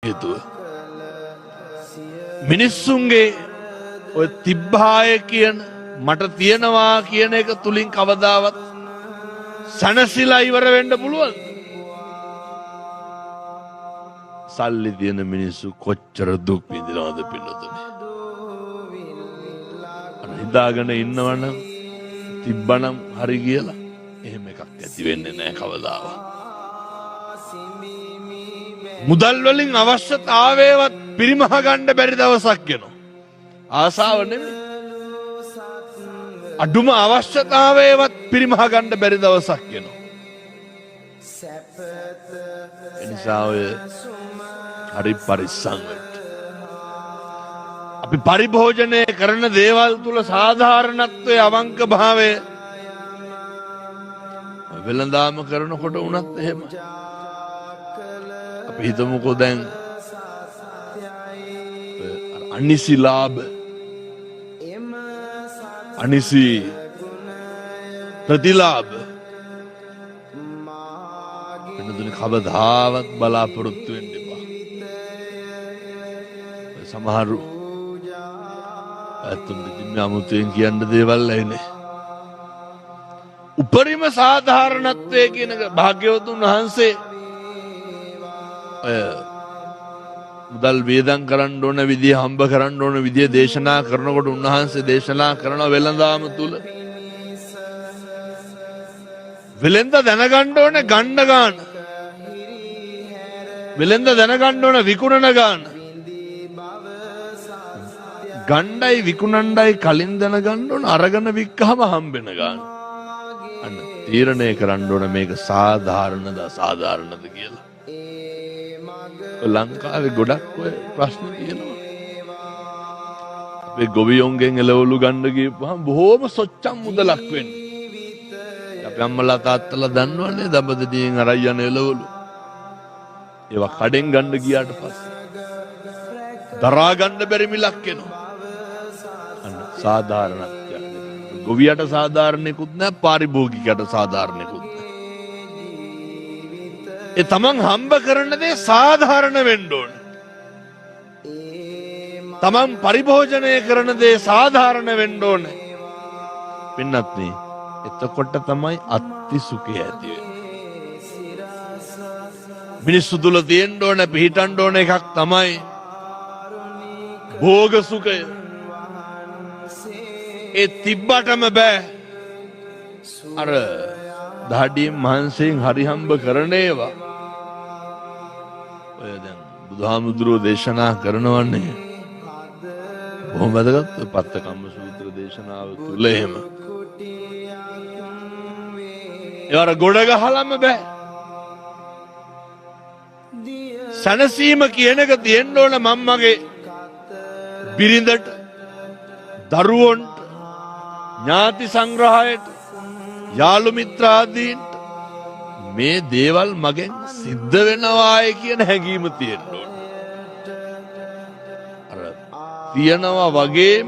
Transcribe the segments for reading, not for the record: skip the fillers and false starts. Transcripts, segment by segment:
හේතුව මිනිස්සුන්ගේ ඔය තිබ්බාය කියන මට තියනවා කියන එක තුලින් කවදාවත් සනසිලා ඉවර වෙන්න පුළුවන්. සල්ලි තියෙන මිනිස්සු කොච්චර දුක් විඳිනවද පින්නතුනේ. හිතාගෙන ඉන්නවනම් තිබ්බනම් හරි කියලා එහෙම එකක් ඇති වෙන්නේ නැහැ කවදාවත්. මුදල් වලින් අවශ්‍යතාවයවත් පිරිමහ ගන්න බැරි දවසක් එනවා. ආසාව නෙමෙයි. අඩුම අවශ්‍යතාවයවත් පිරිමහ ගන්න බැරි දවසක් එනවා. එනිසා ඔය හරි පරිස්සම් වෙන්න. අපි පරිභෝජනය කරන දේවල් තුල සාධාරණත්වයේ අවංක භාවය වෙළඳාම කරනකොට උනත් එහෙම. අපි හිතමුකෝ දැන් අනිසි ලාභ අනිසි ප්‍රතිලාභ වෙනදුනේ කවදාවත් බලාපොරොත්තු වෙන්න එපා. සමහරු ඇතුන් දෙන්න අමුතුවෙන් කියන්න දේවල් නැහැ. උපරිම සාධාරණත්වයේ කියන භාග්‍යවතුන් වහන්සේ මුදල් වේදම් කරන්න ඕන විදිය හම්බ කරන්න ඕන විදිය දේශනා කරනකොට උන්වහන්සේ දේශනා කරන වෙළඳාම තුල වෙළඳ දැනගන්න ඕන ගන්න ගන්න වෙළඳ දැනගන්න ඕන විකුණන ගන්න ගණ්ඩයි විකුණණ්ඩයි කලින් දැනගන්න ඕන අරගෙන වික්කහම හම්බෙන ගන්න අන්න තීරණය කරන්න ඕන මේක සාධාරණද අසාධාරණද කියලා. ලංකාවේ ගොඩක් ඔය ප්‍රශ්න තියෙනවා. අපේ ගොවියොන්ගෙන් එළවලු ගන්න ගියපුවම බොහොම සොච්චම් මුදලක් වෙන්නේ. අපි අම්මලා තාත්තලා දන්නවනේ දඹදිවියෙන් අරයි යන එළවලු. ඒවා කඩෙන් ගන්න ගියාට පස්සේ දරා ගන්න බැරි මිලක් එනවා. අන්න සාධාරණත්වයක්. ගොවියට සාධාරණෙකුත් නැහැ පාරිභෝගිකයට සාධාරණෙකුත් නැහැ. ඒ තමන් හම්බ කරන දේ සාධාරණ වෙන්න ඕන. තමන් පරිභෝජනය කරන දේ සාධාරණ වෙන්න ඕන. පින්නත් නේ එතකොට තමයි අත්ති සුඛය ඇති වෙන්නේ. මිනිස්සු තුල තියෙන්න ඕන පිහිටන්න ඕන එකක් තමයි භෝග සුඛය. ඒ තිබ්බටම බෑ අර දහඩියෙන් මහන්සියෙන් හරි හම්බ කරන ඒවා. ඔය දැන් බුදුහාමුදුරුවෝ දේශනා කරනවන්නේ බොහොම වැදගත් පත්තකම්ම සූත්‍ර දේශනාව තුල එහෙම. ඒවර ගොඩ ගහලම බෑ. සනසීම කියන එක තියෙන්න ඕන මම්මගේ බිරිඳට, දරුවන්ට, ඥාති සංග්‍රහයට, යාළු මිත්‍රාදීන්ට මේ දේවල් මගෙන් සිද්ධ වෙනවායි කියන හැඟීම තියෙන්න ඕන. අර තියනවා වගේම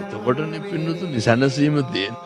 එතකොටනේ පින්නතුනි සැනසීම තියෙන්නේ.